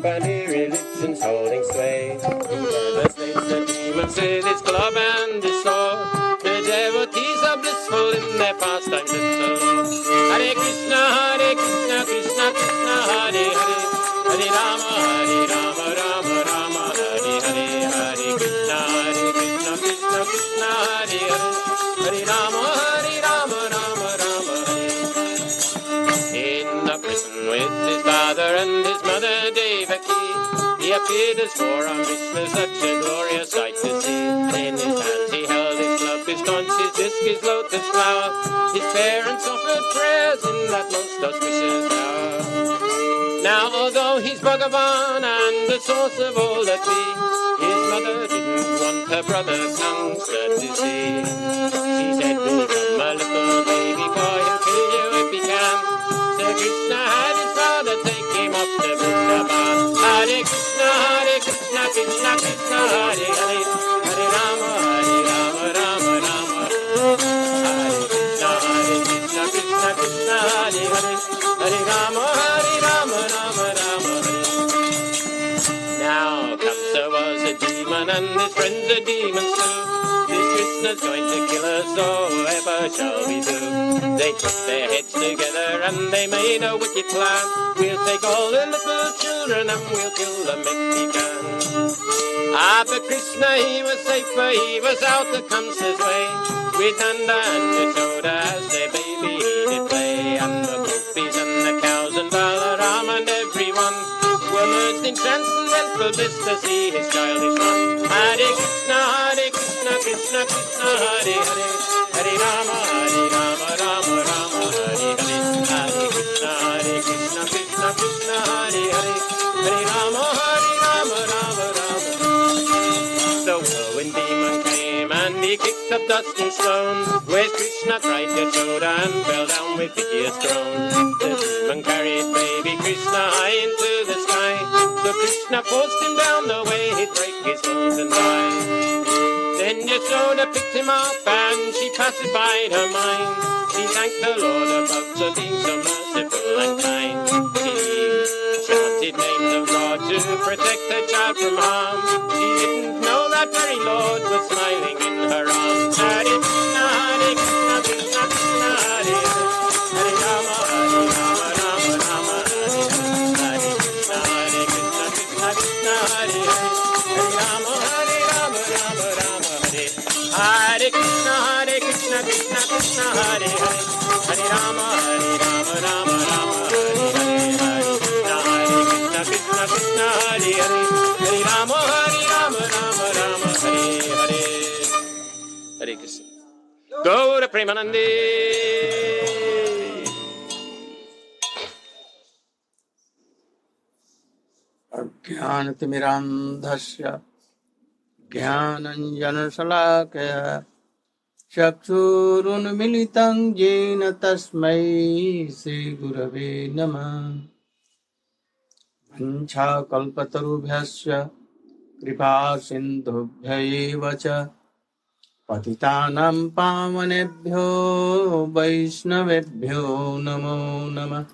Bunny religion's holding sway. Devastates the demons with his club and his sword. The devotees are blissful in their pastimes with the Lord. Hare Krishna, Krishna Krishna, Hare Hare. Hare Rama, Rama Rama, Hare Hare. Hare Krishna, Krishna Krishna, Hare Hare. Hare Rama, Rama Rama, Hare. In the prison with his father and his mother Devaki, he appeared as forearm Vishnu, such a glorious sight to see. In his hands he held his club, his conch, his disc, his lotus flower. His parents offered prayers in that most auspicious hour. Now although he's Bhagavan and the source of all that be, his mother didn't want her brother's youngster to see. She said, become a little baby boy, he'll kill you if he can. So Krishna had his father take him off to Vrindavan. Hare Krishna, Krishna Krishna, Hare Hare. Hare Rama, Rama Rama. Hare Krishna, Krishna Krishna, Hare Hare. Hare Rama, Rama Rama, Hare. Now Kamsa was a demon and his friends are demons too. This Krishna's going to kill us, so ever shall we do? They put their heads together and they made a wicked plan. We'll take all the little children and we'll kill them if we can. Ah, but Krishna, he was safer, he was out of Kamsa's way. With Nanda and Yashoda as their baby he did play. And the gopis and the cows and Balaram and everyone were merged in transcendental bliss to see his childish run. Hare Krishna, Krishna Krishna, Hare Hare. Hare Rama, Rama Rama, Hare Hare. Hare Krishna, Krishna Krishna, Hare Hare. Hare Rama, Rama Rama. The whirlwind demon came and he kicked up dust and stone. Where's Krishna cried Yashoda and fell down with piteous groan. The demon carried baby Krishna high into the sky. So Krishna forced him down the way he'd break his bones and die. Then Yashoda picked him up and she pacified her mind. She thanked the Lord above for being so merciful and kind. She chanted names of God to protect her child from harm. She didn't know that very Lord was smiling in her arms. Hare Krishna, Krishna Krishna, Hare Hare. Hare Rama, Rama Rama, Hare Hare. Hare Krishna, Krishna Krishna, Hare Hare. Hare Rama, Rama Rama, Hare. Hare Krishna, Krishna Krishna, Hare Hare. Hare Rama, Rama Rama, Hare Hare. Hare Krishna, Krishna Krishna, Hare Hare. Hare Rama, Rama Rama, Hare Hare. Hare Krishna. Gaura Premanande. अज्ञानतिमिरान्धस्य ज्ञानञ्जनशलाकया चक्षुरुन्मिलितं येन तस्मै श्रीगुरवे नमः। वञ्चाकल्पतरुभ्यश्च कृपासिन्धुभ्यैव च पतितानां पावनेभ्यो वैष्णवेभ्यो नमो नमः।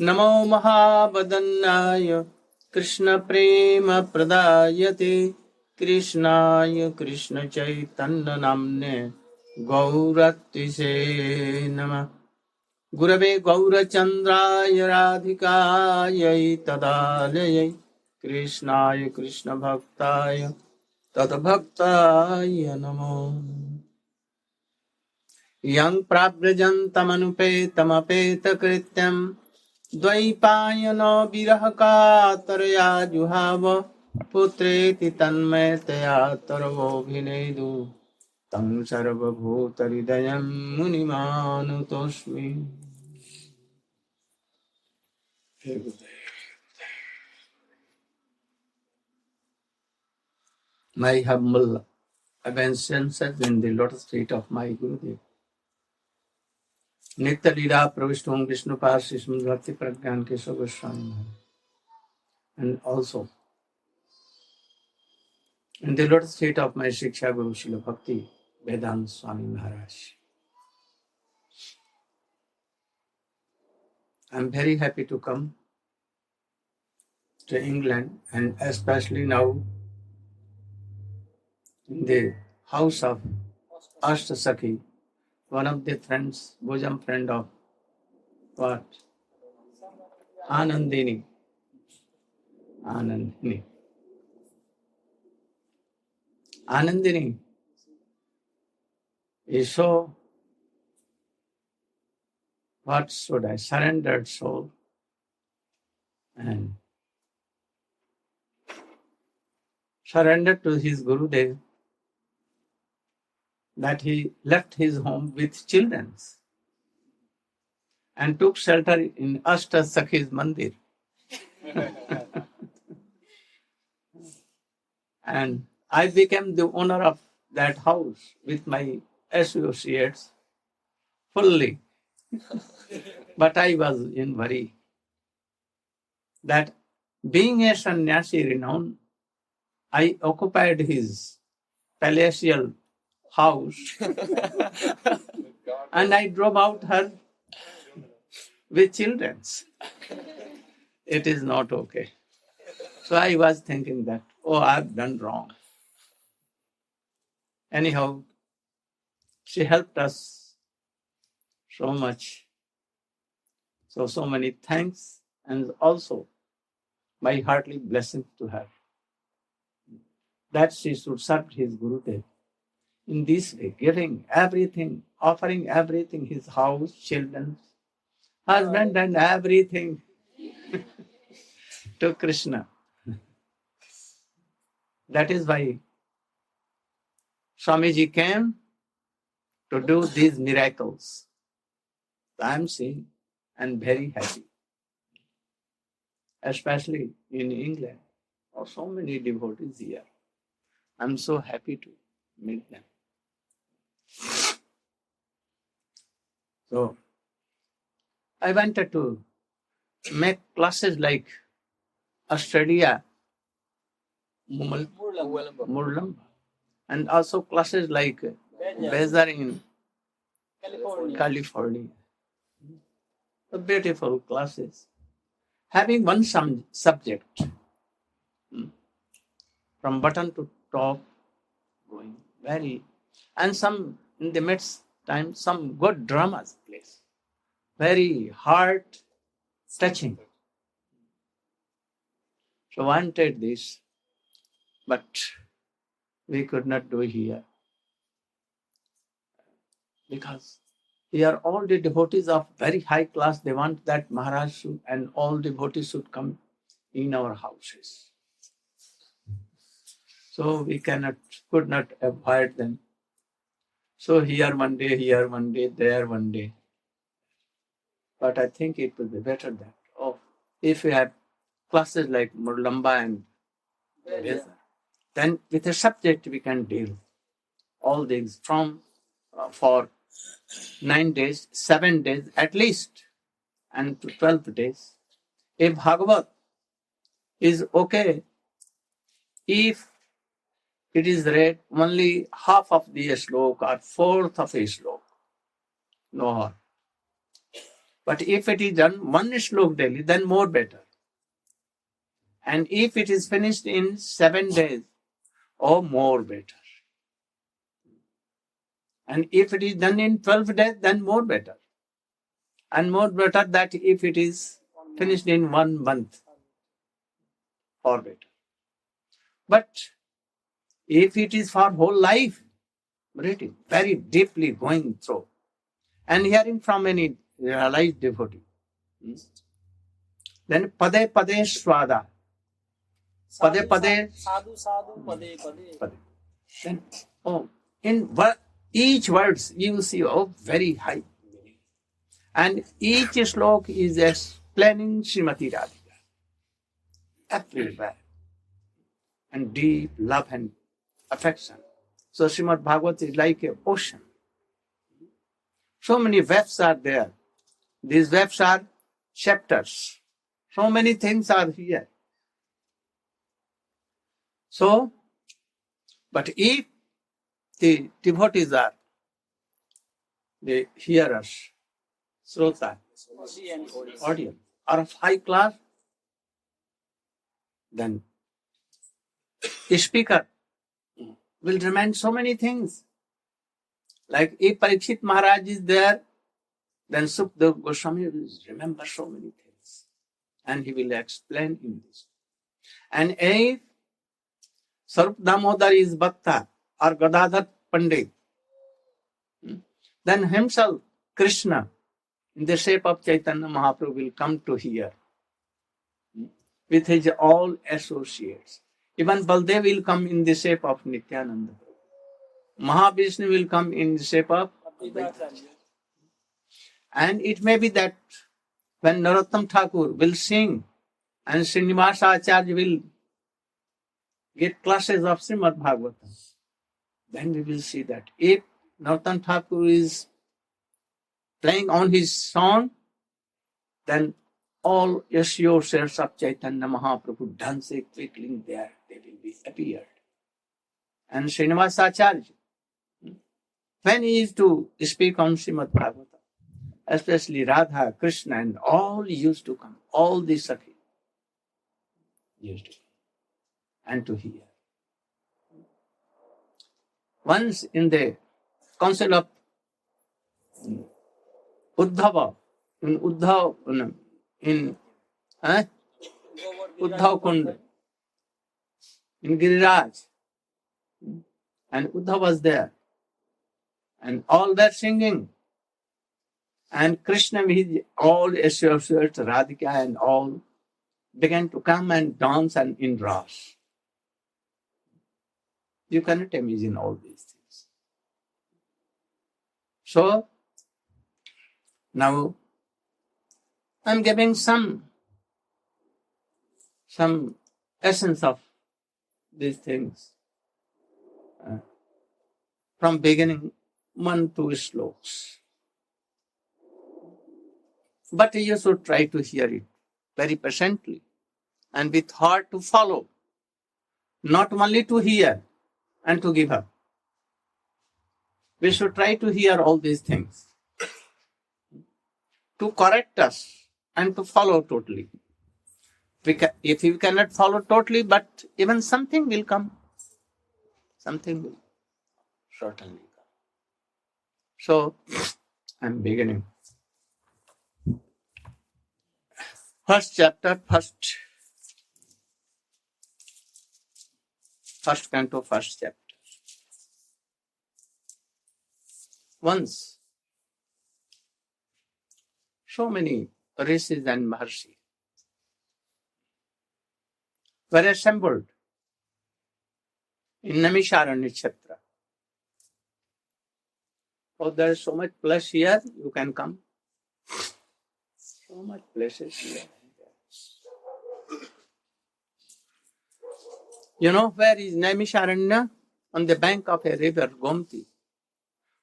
नमो महावदन्याय कृष्णप्रेमप्रदायते कृष्णाय कृष्णचैतन्यनाम्ने गौरत्विषे नमः। गुरवे गौरचन्द्राय राधिकायै तदालयै कृष्णाय कृष्णभक्ताय तद्भक्ताय नमो। यं प्राव्रजन्तमनुपेतमपेतकृत्यं द्वैपायनो विरहकातरया जुहाव पुत्रेति तन्मयतया तर्वोऽभिनेदु तं सर्वभूतहृदयं मुनिमानुतोऽस्मि। My humble obeisances in the lotus feet of my Gurudev. Nitya Lila Pravishtam Vishnu Parsi Bhakti Pragyan Keshav Goswami. And also in the lotus feet of my Shiksha Guru Srila Bhakti Vedanta Swami Maharaj. I am very happy to come to England, and especially now in the house of Ashtasakhi, one of the friends, bosom friend of what? Anandini. Anandini. Anandini is so, what should I, surrendered soul, and surrendered to his Gurudev, that he left his home with children and took shelter in Ashtasakhi's mandir. And I became the owner of that house with my associates fully. But I was in worry that being a sannyasi renowned, I occupied his palatial house and I drove out her with children. It is not okay. So I was thinking that, oh, I've done wrong. Anyhow, she helped us so much. So many thanks, and also my heartily blessings to her, that she should serve his Gurudev in this way, giving everything, offering everything, his house, children, husband, and everything to Krishna. That is why Swamiji came to do these miracles. I am seeing and very happy, especially in England. Oh, so many devotees here. I'm so happy to meet them. So I wanted to make classes like Australia, Murlamba, and also classes like Bezer in California. So beautiful classes. Having one subject, from bottom to top, going very, and some in the midst time, some good dramas plays. Very heart touching. So wanted this, but we could not do here. Because here all the devotees of very high class, they want that Maharaj should, and all devotees should come in our houses. So we could not avoid them. So here one day, there one day. But I think it would be better that, if we have classes like Murlamba and Beza, then with a subject we can deal all things from for 9 days, 7 days at least, and to 12 days. If Bhagavad is okay, if it is read only half of the slok or fourth of a slok, no harm. But if it is done one slok daily, then more better. And if it is finished in 7 days, more better. And if it is done in 12 days, then more better. And more better that if it is finished in 1 month, or better. But if it is for whole life, reading, very deeply going through, and hearing from any realized devotee, then pade pade swada. Pade pade. Sadhu sadhu pade pade. Then, in each words you will see, very high meaning. And each slok is explaining Srimati Radhika everywhere. And deep love and affection. So Srimad Bhagavad is like an ocean. So many webs are there. These webs are chapters. So many things are here. So, but if the devotees are the hearers, srota, audience, are of high class, then the speaker will remind so many things. Like if Parikshit Maharaj is there, then Sukdev Goswami will remember so many things. And he will explain in this. And if Sarup Damodar is Bhakta or Gadadhar Pandit, then himself, Krishna, in the shape of Chaitanya Mahaprabhu, will come to hear with his all associates. Even Baldev will come in the shape of Nityananda. Mahavishnu will come in the shape of Advaita. And it may be that when Narottam Thakur will sing and Srinivasa Acharya will get classes of Srimad Bhagavatam, then we will see that if Narottam Thakur is playing on his song, then all associates of Chaitanya Mahaprabhu dancing, twinkling there, they will be appeared. And Srinivasa Acharya, when he is to speak on Srimad Bhagavatam, especially Radha, Krishna, and all used to come, all the Sakhi used to come and to hear. Once in the council of Uddhava, in Uddhav Kund, in Giriraj, and Uddhav was there, and all were singing. And Krishna with all associates, Radhika and all, began to come and dance and in Ras. You cannot imagine all these things. So, now I'm giving some essence of these things from beginning 1 to slokas. But you should try to hear it very patiently and with heart to follow, not only to hear and to give up. We should try to hear all these things to correct us and to follow totally. If we cannot follow totally, but even something will come. Something will certainly come. So, I'm beginning. First chapter, first canto, first chapter. Once, so many rishis and maharshi were assembled in Naimisharanya Kshetra. Oh, there is so much place here, you can come. So much places here. You know where is Naimisharanya? On the bank of a river, Gomti,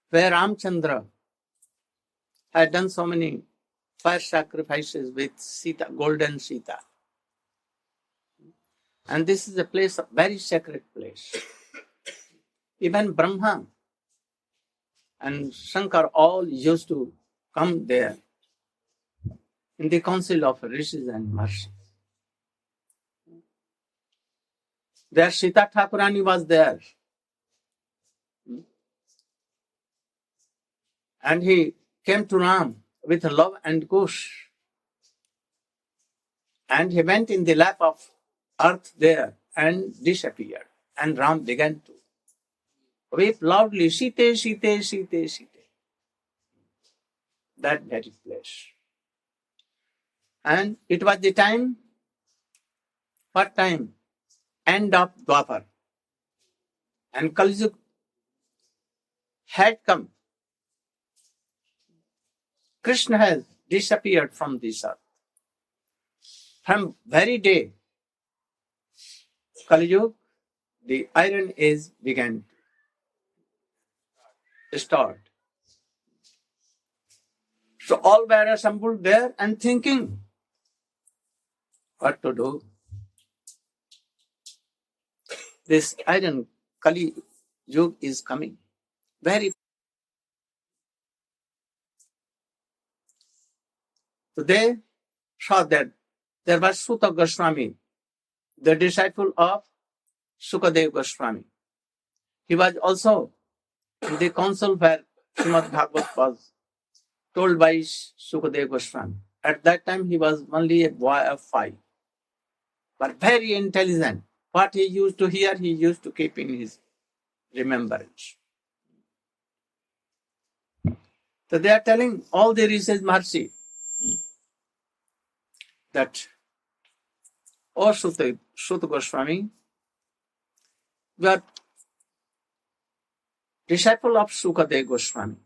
where Ramchandra had done so many fire sacrifices with Sita, golden Sita. And this is a place, a very sacred place. Even Brahma and Shankar all used to come there in the council of rishis and maharshis. There Sita Thakurani was there. And he came to Ram with love and kush. And he went in the lap of earth there and disappeared. And Ram began to weep loudly, Sita, Sita, Sita, Sita. That very place. And it was the time, what time? End of Dwapar. And Kaliyuga had come. Krishna has disappeared from this earth. From very day, Kaliyuga, the iron age began to start. So all were assembled there and thinking what to do. This iron Kali Yuga is coming. Very. So they saw that there was Suta Goswami the disciple of Sukadeva Goswami. He was also in the council where Srimad Bhagavad was told by Sukadeva Goswami. At that time, he was only a boy of 5, but very intelligent. What he used to hear, he used to keep in his remembrance. So they are telling all the rishis Maharshi that, O Suta Goswami, you are disciple of Sukadeva Goswami,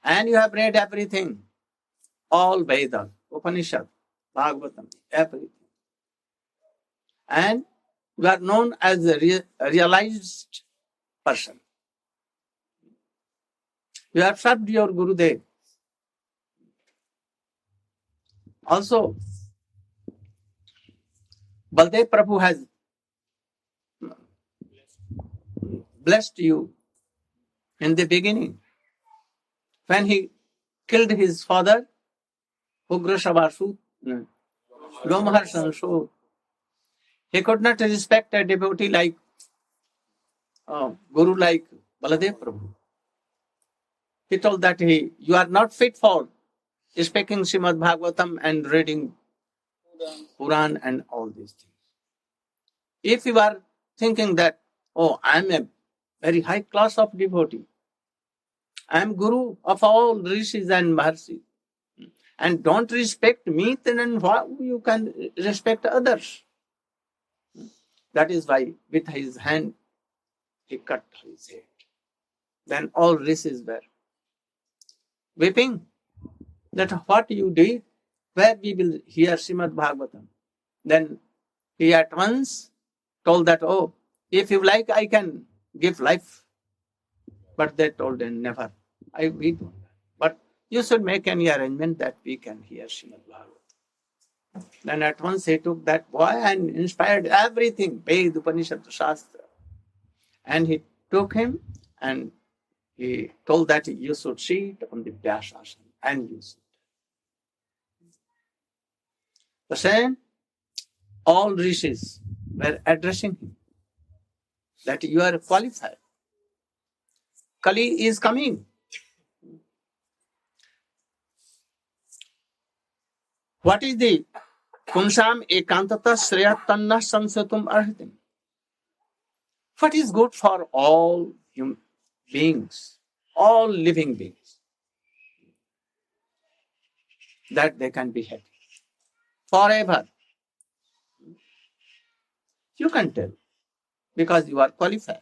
and you have read everything, all Vedas, Upanishad, Bhagavatam, everything. And you are known as a realized person. You have served your Gurudev. Also, Baldev Prabhu has blessed you in the beginning. When he killed his father, Ugrasavasu, Gomaharsan, he could not respect a devotee like Guru like Baladev Prabhu. He told that you are not fit for speaking Srimad Bhagavatam and reading Puran and all these things. If you are thinking that, oh, I am a very high class of devotee, I am Guru of all rishis and maharshis, and don't respect me, then how you can respect others? That is why with his hand he cut his head. Then all rishis were weeping that what you did, where we will hear Srimad Bhagavatam. Then he at once told that, oh, if you like, I can give life. But they told him, never. We don't. But you should make any arrangement that we can hear Srimad Bhagavatam. Then at once he took that boy and inspired everything, Ved, Upanishad, Shastra. And he took him and he told that you should sit on the Vyasasana and you should. The same, all rishis were addressing him that you are qualified. Kali is coming. What is the Punsam ekantata sreyatanna samsatum arhatim? What is good for all human beings, all living beings? That they can be happy forever. You can tell because you are qualified.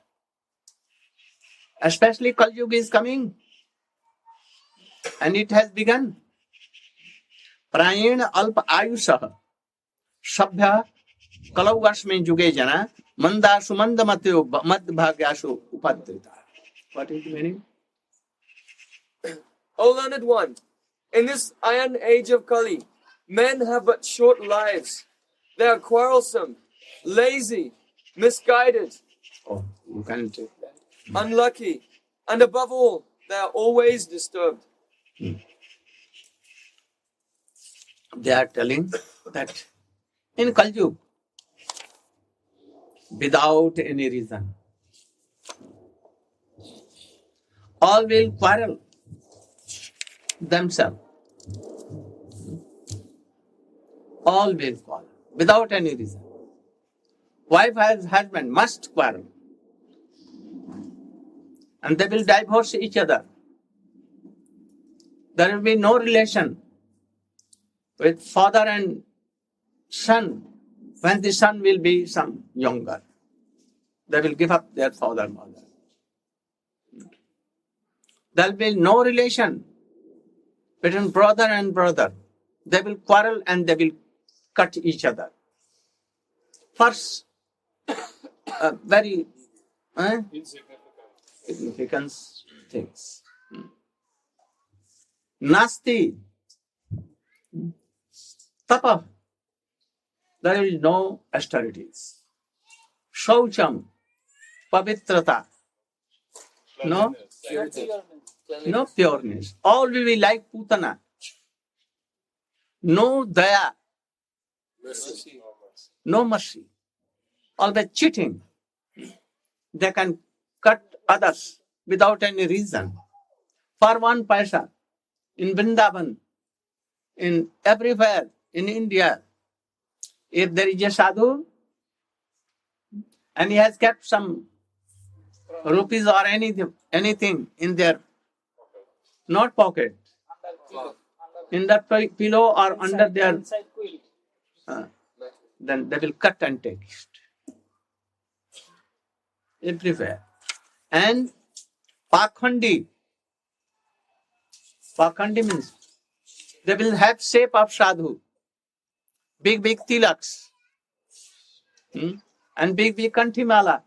Especially Kaliyuga is coming and it has begun. Prayena alpa ayusah sabhya kalaugasme juge jana manda sumanda matyo madbhagyashu upadrita. What is the meaning? O learned one, in this iron age of Kali, men have but short lives. They are quarrelsome, lazy, misguided, Oh, you can take that. unlucky, and above all, they are always disturbed. They are telling that in Kaliyuga, without any reason, all will quarrel themselves. All will quarrel without any reason. Wife and husband must quarrel. And they will divorce each other. There will be no relation with father and son when the son will be some younger. They will give up their father and mother. There will be no relation between brother and brother. They will quarrel and they will cut each other. First, very significant things. Nasti, tapa, there is no austerities. Shaucham, pavitrata, no pureness. All will be like Putana. No daya, no mercy, always cheating. They can cut others without any reason. For 1 paisa, in Vrindavan, in everywhere, in India, if there is a sadhu and he has kept some rupees or anything in their not pocket, in that pillow or under their, inside quilt. then they will cut and take it. Everywhere. And Pakhandi means they will have shape of sadhu, big tilaks, and big kanthimala,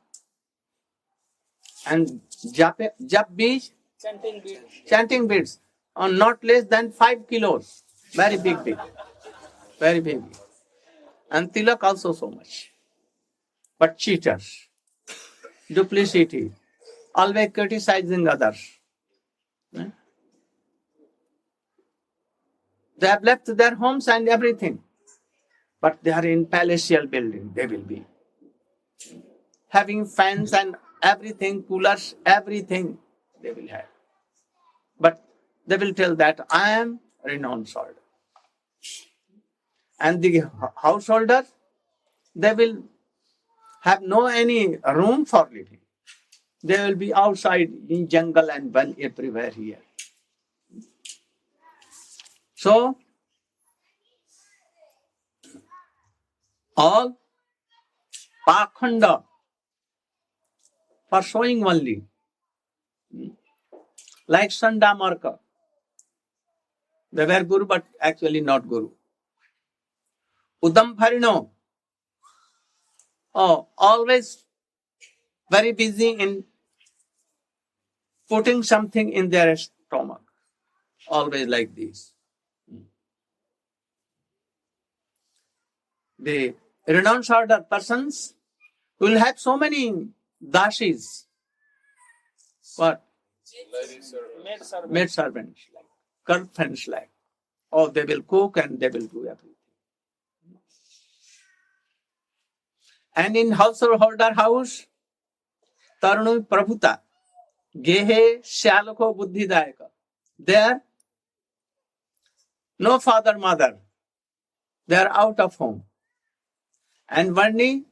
and jap beads, Chanting beads. chanting beads on not less than 5 kilos. Very big. Very big. And tilak also so much. But cheaters, duplicity, always criticizing others. They have left their homes and everything. But they are in palatial building, they will be. Having fans and everything, coolers, everything they will have. But they will tell that I am renowned soldier. And the householder, they will have no any room for living. They will be outside in jungle and one everywhere here. So, all pakhanda for showing only, like Sanda Marka. They were Guru, but actually not Guru. Udam Bharino, always very busy in putting something in their stomach. Always like this. The renounced order persons will have so many dashis. What? Maid servants, like girlfriends, like. Oh, they will cook and they will do everything. And in householder house, Tarunu Prabhuta, Gehe Shalako Buddhidayaka. There, no father, mother. They are out of home. And Varni,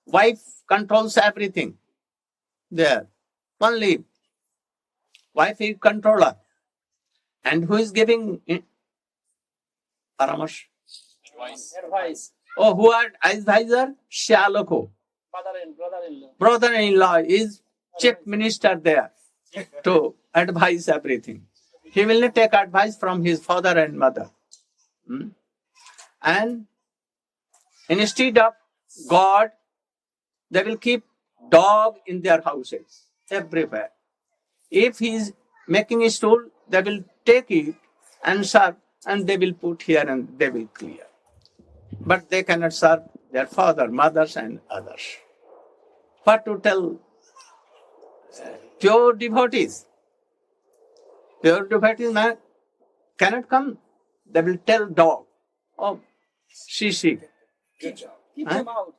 wife controls everything. There. Only wife is controller. And who is giving Paramash? Advice. Oh, who are advisor? Shalako. Brother-in-law. Brother-in-law is chief minister there to advise everything. He will not take advice from his father and mother. And instead of God, they will keep dog in their houses, everywhere. If he is making a stool, they will take it and serve, and they will put here and they will clear. But they cannot serve their father, mothers, and others. What to tell pure devotees? Pure devotees cannot come. They will tell dog, oh, she. Keep them out.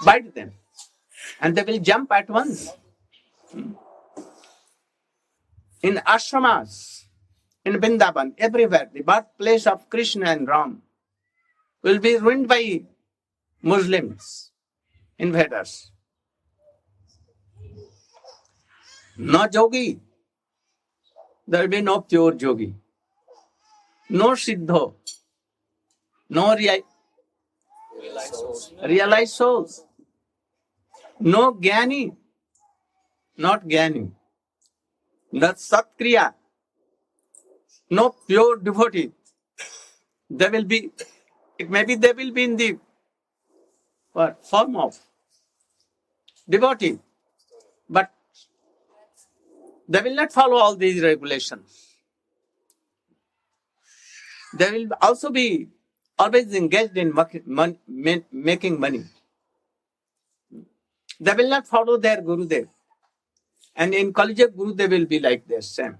Bite them. And they will jump at once. In ashramas, in Vrindavan, everywhere, the birthplace of Krishna and Ram will be ruined by Muslims, invaders. No yogi. There will be no pure yogi. No siddho. No realized souls. No jnani. Not jnani. Not satkriya. No pure devotee. They will be, maybe they will be in the form of devotee. But they will not follow all these regulations. They will also be always engaged in making money. They will not follow their Gurudev. And in Kaliyuga, Gurudev will be like this, same.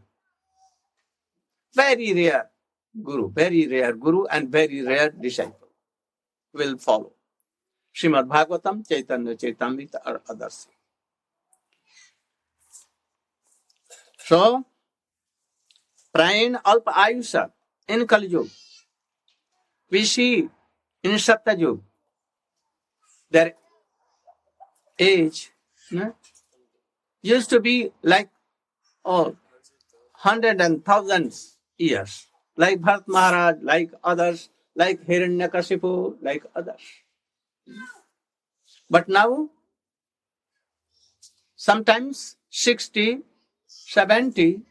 Very rare Guru and very rare disciple. will follow. Srimad Bhagavatam, Chaitanya Charitamrita or others. So, Prain Alpa Ayusha in Kaliyuga, we see in Satyayuga, their age used to be like hundreds and thousands years, like Bharat Maharaj, like others, like Hiranyakashipu, like others. But now, sometimes 60, 70,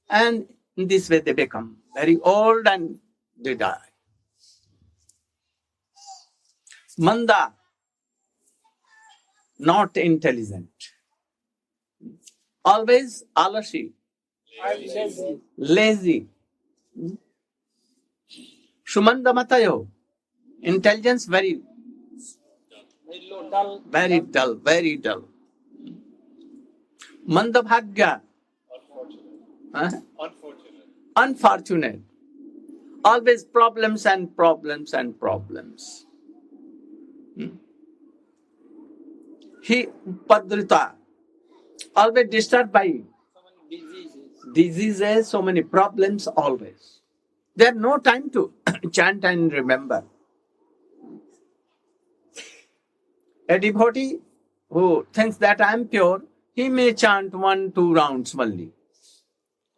and in this way they become very old and they die. Manda, not intelligent. Always alasi, lazy. Sumanda Matayo, intelligence very dull. Very dull. Mandabhagya, unfortunate. Always problems and problems and problems. He Padrita, always disturbed by diseases, so many problems always. There is no time to chant and remember. A devotee who thinks that I am pure, he may chant 1-2 rounds only.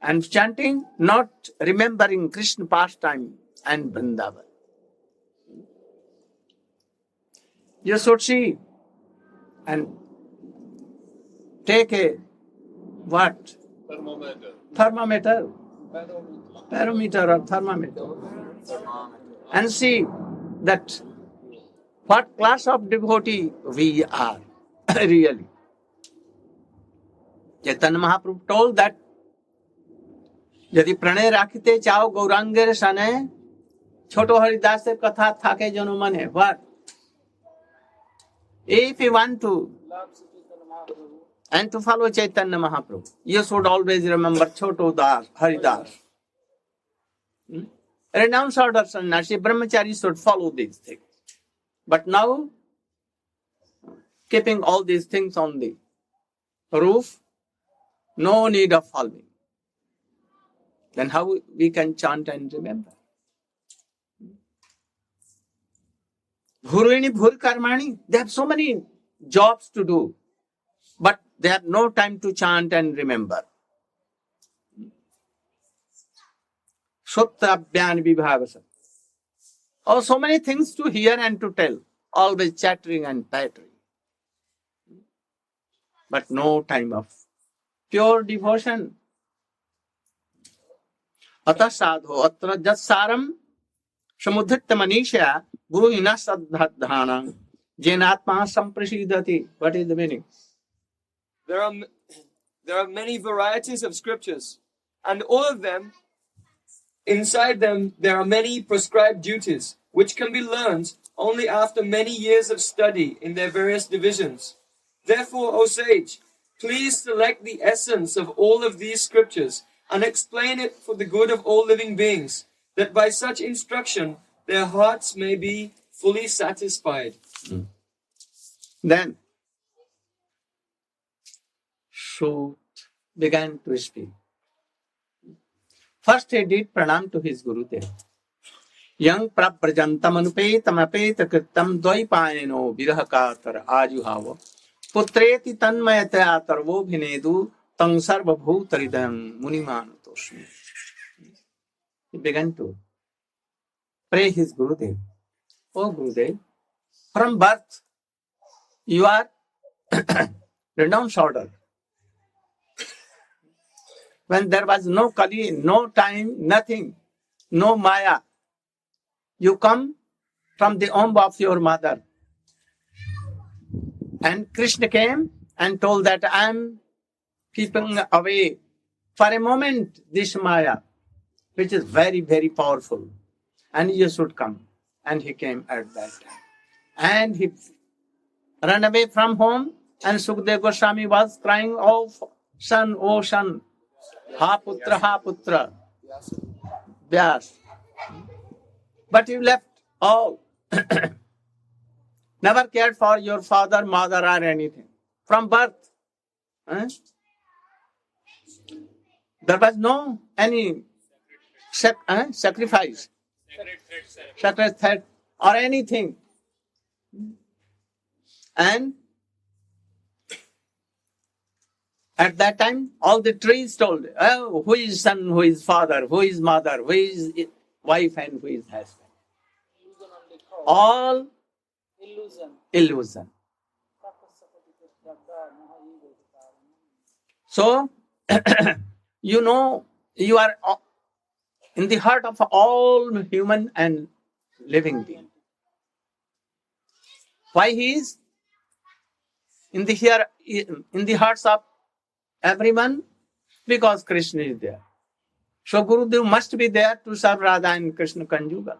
And chanting, not remembering Krishna pastime and Vrindavan. You should see and take a what? Thermometer. Barometer or thermometer. And see that what class of devotee we are really. Chaitanya Mahaprabhu told that यदि प्रणय राखते चाओ गौरांगेर सने छोटो हरिदास कथा थाके जनो मने. What? If you want to and to follow Chaitanya Mahaprabhu, you should always remember Choto Das, Haridas. Renounce order sannyasi, brahmachari should follow these things. But now, keeping all these things on the roof, no need of following. Then how we can chant and remember? Bhurini bhur karmani, they have so many jobs to do, but they have no time to chant and remember. Sutrabhyan vibhavasa. Oh, so many things to hear and to tell, always chattering and pattering. But no time of pure devotion. Ata sadho atra jasaram samudhritta manisha guruhina sadhadhanam jenatma samprasidati. What is the meaning? There are many varieties of scriptures, and all of them, inside them, there are many prescribed duties, which can be learned only after many years of study in their various divisions. Therefore, O sage, please select the essence of all of these scriptures and explain it for the good of all living beings, that by such instruction their hearts may be fully satisfied. Then, Sut began to speak. First he did pranam to his Gurudev. Yang praprajantam anupetam apeta kritam dvaipayano virahakatar ajuhava putreti tanmayataya tarvo bhinedu tang sarva bhutaridam munimanatosmi. He began to pray his Gurudev. Oh Gurudev, from birth you are renounced order. When there was no Kali, no time, nothing, no Maya, you come from the womb of your mother. And Krishna came and told that I am keeping away for a moment this Maya, which is very, very powerful. And you should come. And he came at that time. And he ran away from home, and Sukadeva Goswami was crying, oh son, ha putra, Vyas. But you left all Never cared for your father, mother, or anything. From birth. There was no any sacrifice, sacred thread, or anything. And at that time, all the trees told, oh, who is son, who is father, who is mother, who is wife, and who is husband. Illusion only cause. All Illusion. illusion. So, you know, you are in the heart of all human and living being. Why he is in the hearts of everyone? Because Krishna is there. So Gurudev must be there to serve Radha and Krishna conjugal.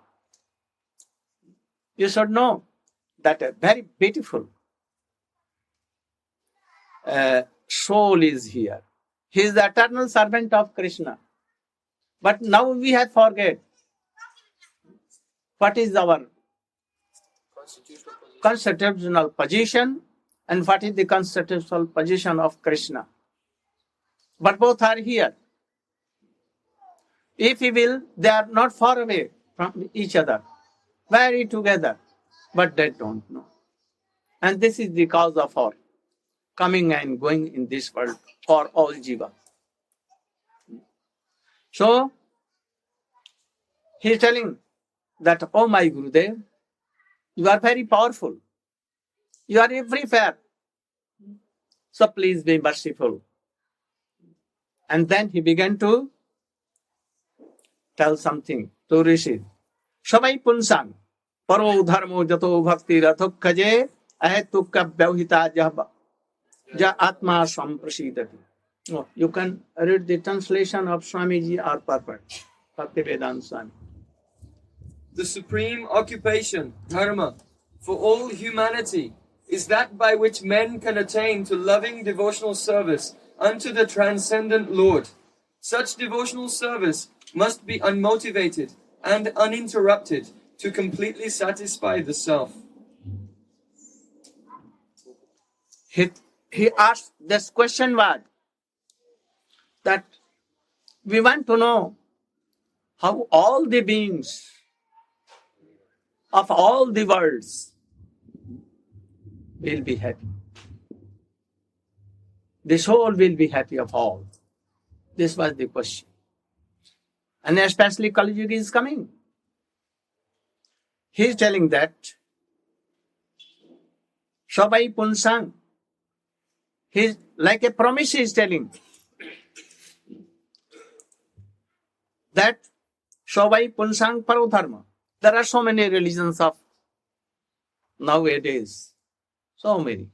You should know that a very beautiful soul is here. He is the eternal servant of Krishna. But now we have forget what is our constitutional position and what is the constitutional position of Krishna. But both are here. If he will, they are not far away from each other, very together, but they don't know. And this is the cause of our coming and going in this world for all jiva. So, he is telling that, oh my Gurudev, you are very powerful. You are everywhere. So please be merciful. And then he began to tell something to Rishi. Shabai punsang, paro dharmo jato bhakti rathokkaje, ahetukka vyauhita ja atma samprasidati. Oh, you can read the translation of Swamiji or perfect. Bhakti Vedanta Swami. The supreme occupation, dharma, for all humanity is that by which men can attain to loving devotional service unto the transcendent Lord. Such devotional service must be unmotivated and uninterrupted to completely satisfy the self. He asked this question was that we want to know how all the beings of all the worlds will be happy. The soul will be happy of all. This was the question. And especially Kaliyuga is coming. He is telling that Shabai Punsang. He is like a promise he is telling that Shabai Punsang Parodharma. There are so many religions of nowadays. So many.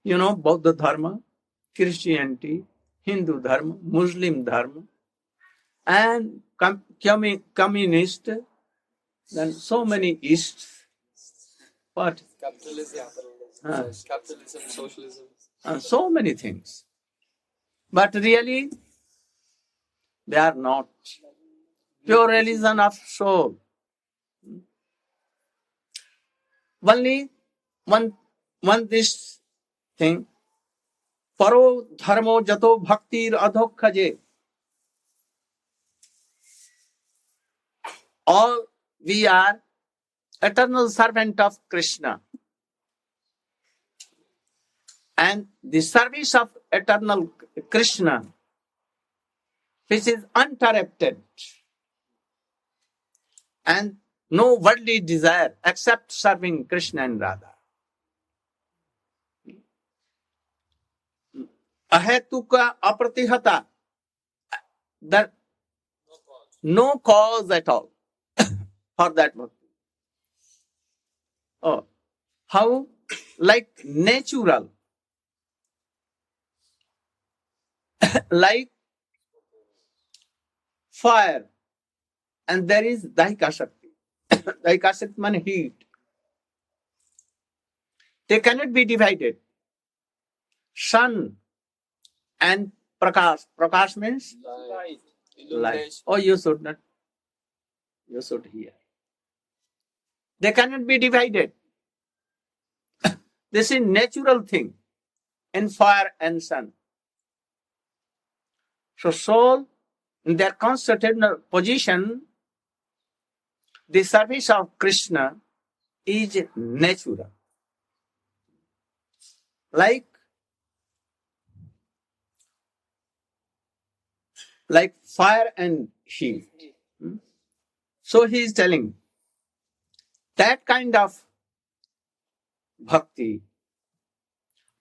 You know, Buddha Dharma, Christianity, Hindu Dharma, Muslim Dharma, and communist, then so many East. What? Capitalism, socialism. So many things. But really, they are not. Pure religion of soul. Only one this thing. Paro dharmo jato bhaktir adhokhaje. All we are eternal servant of Krishna. And the service of eternal Krishna, which is uninterrupted, and no worldly desire except serving Krishna and Radha. Ahetuka apratihata, that no cause at all for that bhakti. Oh, how like natural, like fire, and there is Daika Shakti. Daika Shakti means heat. They cannot be divided. Sun and Prakash. Prakash means Light. light. Oh, you should not. You should hear. They cannot be divided. This is natural thing in fire and sun. So soul, in their constitutional position, the service of Krishna is natural. Like fire and heat. So he is telling that kind of bhakti,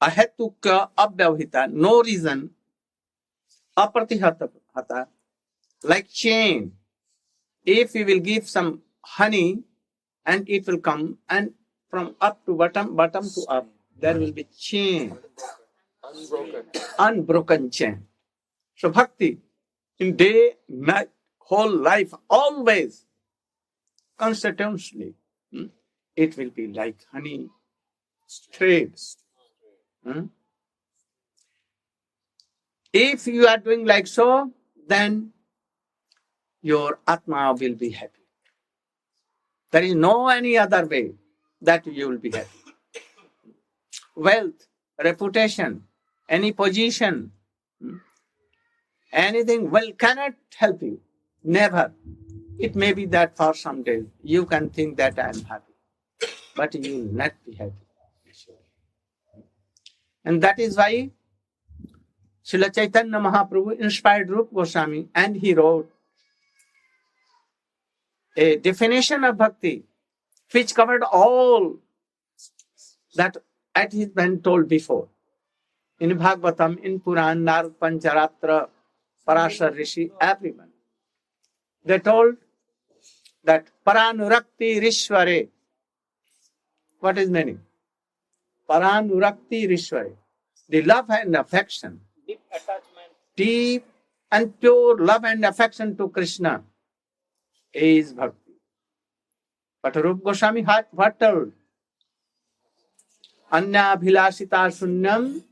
ahetuka abhyavhita, no reason, apratihata, like chain. If you will give some honey and it will come, and from up to bottom, bottom to up, there will be chain. Unbroken chain. So bhakti, in day, night, whole life, always, constantly, it will be like honey, thread. If you are doing like so, then your Atma will be happy. There is no any other way that you will be happy. Wealth, reputation, any position, anything cannot help you. Never. It may be that for some days you can think that I am happy, but you will not be happy. And that is why Srila Chaitanya Mahaprabhu inspired Rupa Goswami, and he wrote a definition of bhakti which covered all that it has been told before. In Bhagavatam, in Puran, Narad, Pancharatra, Parashar Rishi, everyone. They told that Paranurakti Rishware. What is meaning? Paranurakti Rishware. The love and affection. Deep attachment. Deep and pure love and affection to Krishna is bhakti. But Rupa Goswami what told? Anya bhilasita sunyam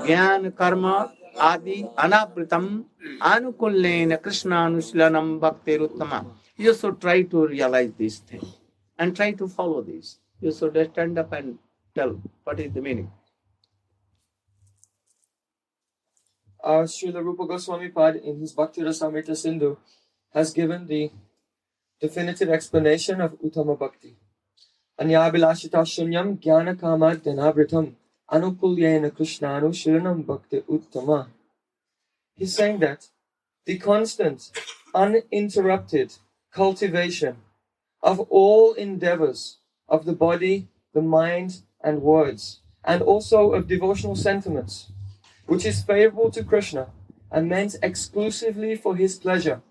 jnana karma adi anapritam anukullena Krishna anushlanam bhakti uttama. You should try to realize this thing and try to follow this. You should stand up and tell what is the meaning. Srila Rupa Goswami Pad in his Bhakti Rasamrita Sindhu has given the definitive explanation of Uttama Bhakti. Anyabhilashita shunyam jnana kama dhanavritam anukulyena krishnanu shiranam bhakti uttama. He's saying that the constant, uninterrupted cultivation of all endeavors of the body, the mind, and words, and also of devotional sentiments, which is favorable to Krishna and meant exclusively for his pleasure,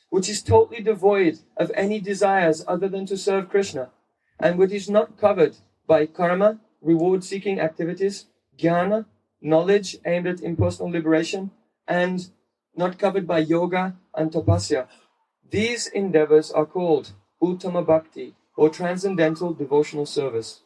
which is totally devoid of any desires other than to serve Krishna, and which is not covered by karma, reward-seeking activities, jnana, knowledge aimed at impersonal liberation, and not covered by yoga and tapasya. These endeavors are called Uttama Bhakti, or transcendental devotional service.